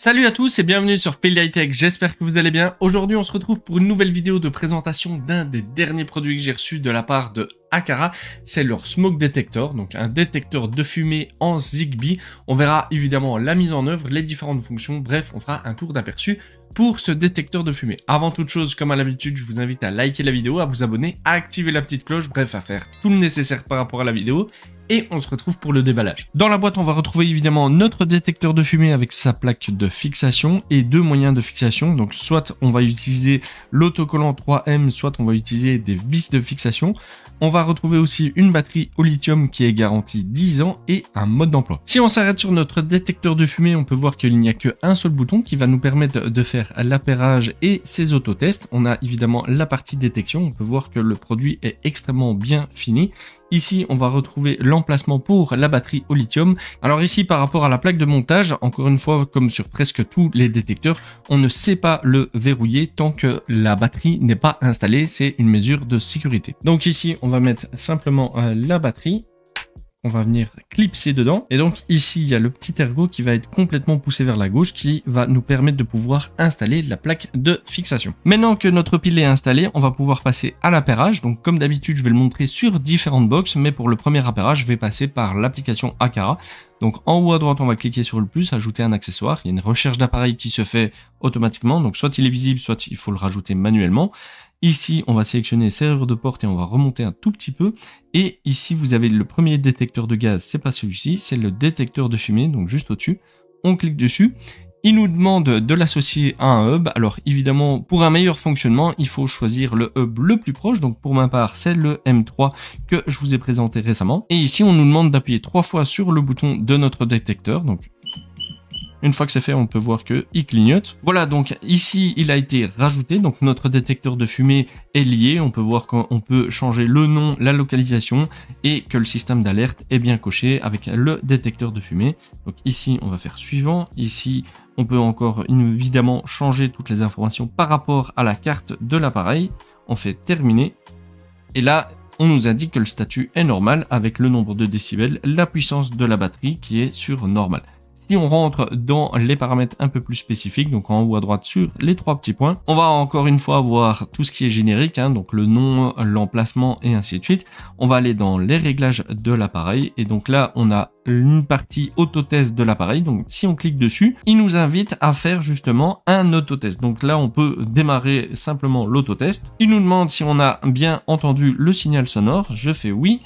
Salut à tous et bienvenue sur Fail High Tech, j'espère que vous allez bien. Aujourd'hui on se retrouve pour une nouvelle vidéo de présentation d'un des derniers produits que j'ai reçus de la part de Aqara, c'est leur Smoke Detector, donc un détecteur de fumée en Zigbee. On verra évidemment la mise en œuvre, les différentes fonctions, bref on fera un tour d'aperçu pour ce détecteur de fumée. Avant toute chose, comme à l'habitude, je vous invite à liker la vidéo, à vous abonner, à activer la petite cloche, bref à faire tout le nécessaire par rapport à la vidéo. Et on se retrouve pour le déballage. Dans la boîte, on va retrouver évidemment notre détecteur de fumée avec sa plaque de fixation et deux moyens de fixation. Donc soit on va utiliser l'autocollant 3M, soit on va utiliser des vis de fixation. On va retrouver aussi une batterie au lithium qui est garantie 10 ans et un mode d'emploi. Si on s'arrête sur notre détecteur de fumée, on peut voir qu'il n'y a qu'un seul bouton qui va nous permettre de faire l'appairage et ses autotests. On a évidemment la partie détection. On peut voir que le produit est extrêmement bien fini. Ici, on va retrouver l'emplacement pour la batterie au lithium. Alors ici, par rapport à la plaque de montage, encore une fois, comme sur presque tous les détecteurs, on ne sait pas le verrouiller tant que la batterie n'est pas installée. C'est une mesure de sécurité. Donc ici, on va mettre simplement la batterie. On va venir clipser dedans. Et donc ici, il y a le petit ergot qui va être complètement poussé vers la gauche qui va nous permettre de pouvoir installer la plaque de fixation. Maintenant que notre pile est installée, on va pouvoir passer à l'appairage. Donc comme d'habitude, je vais le montrer sur différentes boxes, mais pour le premier appairage, je vais passer par l'application Aqara. Donc en haut à droite, on va cliquer sur le plus, ajouter un accessoire. Il y a une recherche d'appareil qui se fait automatiquement. Donc soit il est visible, soit il faut le rajouter manuellement. Ici, on va sélectionner serrure de porte et on va remonter un tout petit peu. Et ici, vous avez le premier détecteur de gaz, c'est pas celui-ci, c'est le détecteur de fumée, donc juste au-dessus. On clique dessus. Il nous demande de l'associer à un hub. Alors évidemment, pour un meilleur fonctionnement, il faut choisir le hub le plus proche. Donc pour ma part, c'est le M3 que je vous ai présenté récemment. Et ici, on nous demande d'appuyer 3 fois sur le bouton de notre détecteur. Donc une fois que c'est fait, on peut voir qu'il clignote. Voilà, donc ici, il a été rajouté. Donc notre détecteur de fumée est lié. On peut voir qu'on peut changer le nom, la localisation et que le système d'alerte est bien coché avec le détecteur de fumée. Donc ici, on va faire suivant. Ici, on peut encore évidemment changer toutes les informations par rapport à la carte de l'appareil. On fait terminer. Et là, on nous indique que le statut est normal avec le nombre de décibels, la puissance de la batterie qui est sur normal. Si on rentre dans les paramètres un peu plus spécifiques, donc en haut à droite sur les 3 petits points, on va encore une fois voir tout ce qui est générique, donc le nom, l'emplacement et ainsi de suite. On va aller dans les réglages de l'appareil et donc là on a une partie autotest de l'appareil. Donc si on clique dessus, il nous invite à faire justement un autotest. Donc là on peut démarrer simplement l'autotest. Il nous demande si on a bien entendu le signal sonore. Je fais oui.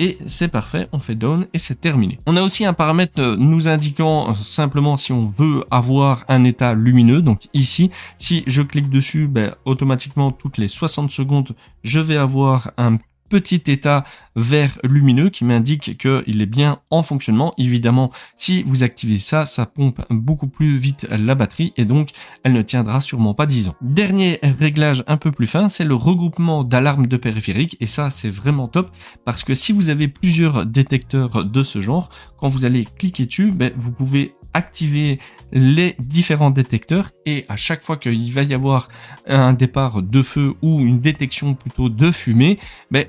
Et c'est parfait, on fait down et c'est terminé. On a aussi un paramètre nous indiquant simplement si on veut avoir un état lumineux. Donc ici, si je clique dessus, automatiquement toutes les 60 secondes, je vais avoir un petit état vert lumineux qui m'indique qu'il est bien en fonctionnement. Évidemment, si vous activez ça, ça pompe beaucoup plus vite la batterie et donc elle ne tiendra sûrement pas 10 ans. Dernier réglage un peu plus fin, c'est le regroupement d'alarmes de périphériques et ça c'est vraiment top parce que si vous avez plusieurs détecteurs de ce genre, quand vous allez cliquer dessus, vous pouvez activer les différents détecteurs et à chaque fois qu'il va y avoir un départ de feu ou une détection plutôt de fumée,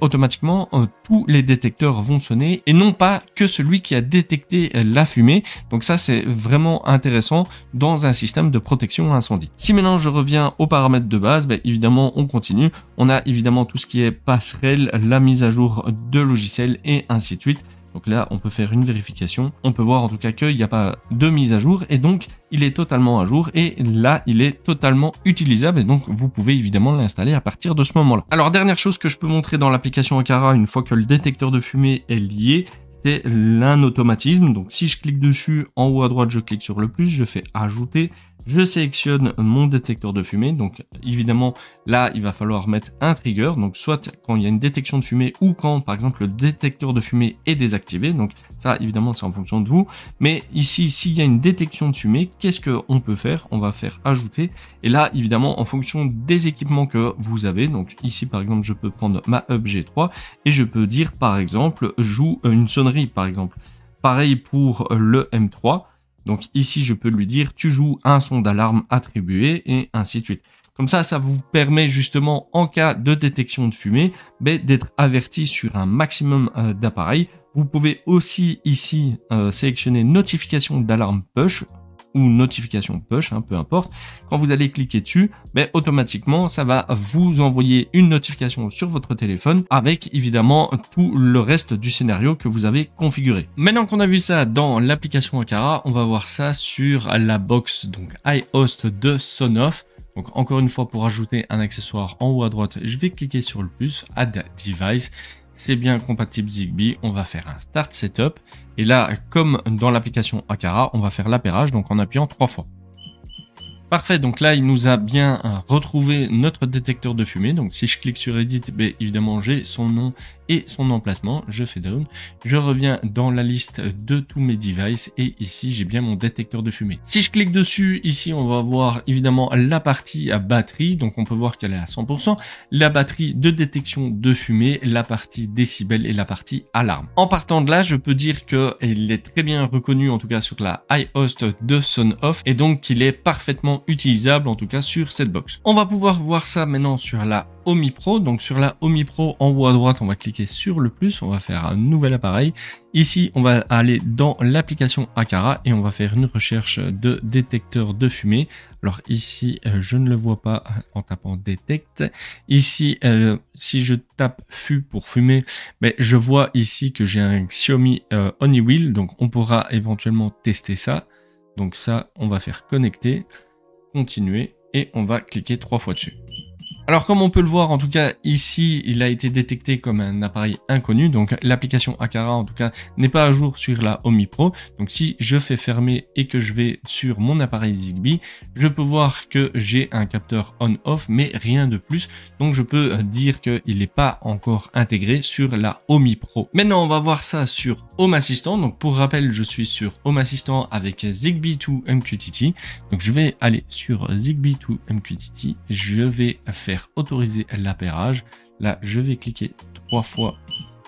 automatiquement tous les détecteurs vont sonner et non pas que celui qui a détecté la fumée. Donc ça c'est vraiment intéressant dans un système de protection incendie. Si maintenant je reviens aux paramètres de base, évidemment on continue. On a évidemment tout ce qui est passerelle, la mise à jour de logiciels et ainsi de suite. Donc là, on peut faire une vérification. On peut voir en tout cas qu'il n'y a pas de mise à jour et donc il est totalement à jour et là, il est totalement utilisable et donc vous pouvez évidemment l'installer à partir de ce moment-là. Alors, dernière chose que je peux montrer dans l'application Aqara une fois que le détecteur de fumée est lié, c'est un automatisme. Donc si je clique dessus, en haut à droite, je clique sur le plus, je fais ajouter. Je sélectionne mon détecteur de fumée, donc évidemment là il va falloir mettre un trigger, donc soit quand il y a une détection de fumée ou quand par exemple le détecteur de fumée est désactivé, donc ça évidemment c'est en fonction de vous, mais ici s'il y a une détection de fumée, qu'est-ce qu'on peut faire? On va faire ajouter, et là évidemment en fonction des équipements que vous avez, donc ici par exemple je peux prendre ma Hub G3 et je peux dire par exemple joue une sonnerie par exemple, pareil pour le M3. Donc ici, je peux lui dire, tu joues un son d'alarme attribué et ainsi de suite. Comme ça vous permet justement, en cas de détection de fumée, d'être averti sur un maximum d'appareils. Vous pouvez aussi ici sélectionner notification d'alarme push. ou notification push, peu importe. Quand vous allez cliquer dessus, automatiquement, ça va vous envoyer une notification sur votre téléphone avec évidemment tout le reste du scénario que vous avez configuré. Maintenant qu'on a vu ça dans l'application Aqara, on va voir ça sur la box donc iHost de Sonoff. Donc encore une fois, pour ajouter un accessoire en haut à droite, je vais cliquer sur le plus Add Device. C'est bien compatible Zigbee, on va faire un Start Setup. Et là, comme dans l'application Aqara, on va faire l'appairage donc en appuyant 3 fois. Parfait, donc là, il nous a bien retrouvé notre détecteur de fumée. Donc si je clique sur Edit, évidemment, j'ai son nom et son emplacement. Je fais Down. Je reviens dans la liste de tous mes devices et ici, j'ai bien mon détecteur de fumée. Si je clique dessus, ici, on va voir évidemment la partie à batterie. Donc on peut voir qu'elle est à 100%. La batterie de détection de fumée, la partie décibels et la partie alarme. En partant de là, je peux dire qu'il est très bien reconnu, en tout cas sur la iHost de Sonoff, et donc qu'il est parfaitement utilisable en tout cas sur cette box. On va pouvoir voir ça maintenant sur la Omi Pro. Donc sur la Omi Pro, en haut à droite, on va cliquer sur le plus, on va faire un nouvel appareil. Ici, on va aller dans l'application Aqara et on va faire une recherche de détecteur de fumée. Alors ici, je ne le vois pas en tapant Detect. Ici, si je tape FU pour fumer, je vois ici que j'ai un Xiaomi Honeywell, donc on pourra éventuellement tester ça. Donc ça, on va faire connecter, continuer et on va cliquer 3 fois dessus. Alors comme on peut le voir, en tout cas ici il a été détecté comme un appareil inconnu, donc l'application Aqara en tout cas n'est pas à jour sur la Omi Pro. Donc si je fais fermer et que je vais sur mon appareil Zigbee, je peux voir que j'ai un capteur on-off mais rien de plus, donc je peux dire qu'il n'est pas encore intégré sur la Omi Pro. Maintenant on va voir ça sur Home Assistant. Donc pour rappel, je suis sur Home Assistant avec Zigbee to MQTT. Donc je vais aller sur Zigbee to MQTT, je vais faire autoriser l'appairage. Là, je vais cliquer 3 fois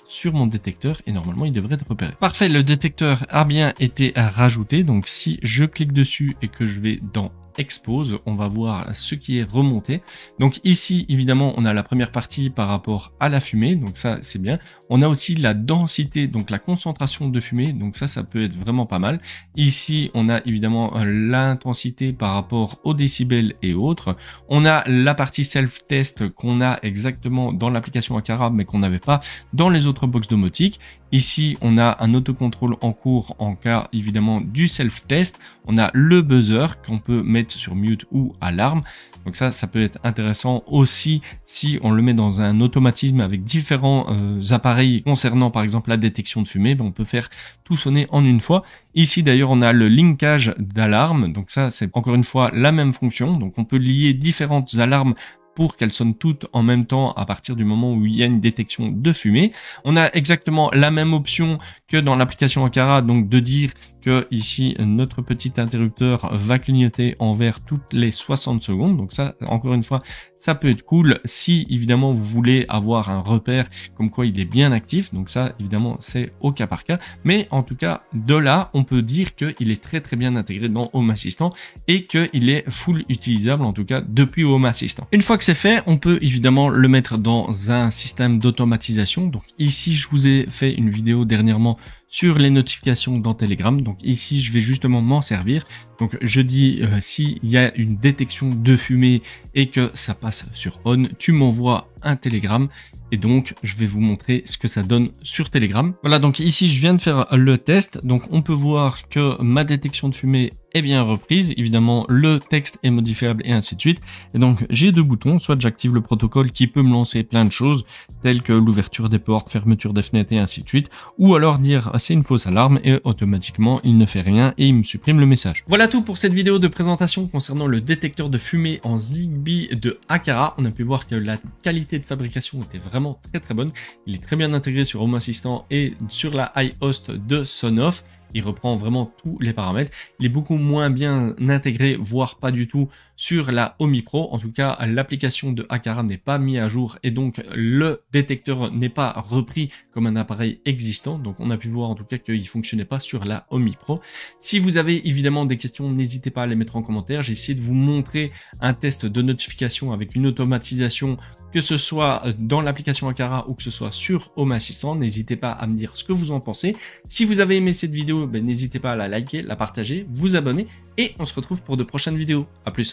sur mon détecteur et normalement, il devrait être repéré. Parfait, le détecteur a bien été rajouté. Donc, si je clique dessus et que je vais dans Expose, on va voir ce qui est remonté. Donc ici, évidemment, on a la première partie par rapport à la fumée. Donc ça, c'est bien. On a aussi la densité, donc la concentration de fumée. Donc ça peut être vraiment pas mal. Ici, on a évidemment l'intensité par rapport aux décibels et autres. On a la partie self-test qu'on a exactement dans l'application Aqara, mais qu'on n'avait pas dans les autres box domotiques. Ici, on a un autocontrôle en cours en cas évidemment du self-test. On a le buzzer qu'on peut mettre sur mute ou alarme. Donc ça peut être intéressant aussi si on le met dans un automatisme avec différents appareils concernant par exemple la détection de fumée. On peut faire tout sonner en une fois. Ici d'ailleurs, on a le linkage d'alarme. Donc ça, c'est encore une fois la même fonction. Donc on peut lier différentes alarmes pour qu'elles sonnent toutes en même temps à partir du moment où il y a une détection de fumée. On a exactement la même option que dans l'application Aqara, donc de dire que ici notre petit interrupteur va clignoter en vert toutes les 60 secondes. Donc ça, encore une fois, ça peut être cool si évidemment vous voulez avoir un repère comme quoi il est bien actif. Donc ça, évidemment, c'est au cas par cas. Mais en tout cas, de là, on peut dire qu'il est très très bien intégré dans Home Assistant et qu'il est full utilisable, en tout cas depuis Home Assistant. Une fois que c'est fait, on peut évidemment le mettre dans un système d'automatisation. Donc ici, je vous ai fait une vidéo dernièrement sur les notifications dans Telegram. Donc ici, je vais justement m'en servir. Donc je dis s'il y a une détection de fumée et que ça passe sur on, tu m'envoies un Telegram. Et donc, je vais vous montrer ce que ça donne sur Telegram. Voilà, donc ici, je viens de faire le test. Donc, on peut voir que ma détection de fumée est bien reprise. Évidemment, le texte est modifiable et ainsi de suite. Et donc, j'ai deux boutons. Soit j'active le protocole qui peut me lancer plein de choses, telles que l'ouverture des portes, fermeture des fenêtres et ainsi de suite. Ou alors dire c'est une fausse alarme et automatiquement, il ne fait rien et il me supprime le message. Voilà tout pour cette vidéo de présentation concernant le détecteur de fumée en Zigbee de Aqara. On a pu voir que la qualité de fabrication était vraiment très bonne. Il est très bien intégré sur Home Assistant et sur la iHost de Sonoff. Il reprend vraiment tous les paramètres. Il est beaucoup moins bien intégré, voire pas du tout, sur la Omi Pro. En tout cas, l'application de Aqara n'est pas mise à jour et donc le détecteur n'est pas repris comme un appareil existant. Donc on a pu voir en tout cas qu'il ne fonctionnait pas sur la Omi Pro. Si vous avez évidemment des questions, n'hésitez pas à les mettre en commentaire. J'ai essayé de vous montrer un test de notification avec une automatisation, que ce soit dans l'application Aqara ou que ce soit sur Home Assistant. N'hésitez pas à me dire ce que vous en pensez. Si vous avez aimé cette vidéo, vidéo, n'hésitez pas à la liker, la partager, vous abonner et on se retrouve pour de prochaines vidéos. À plus.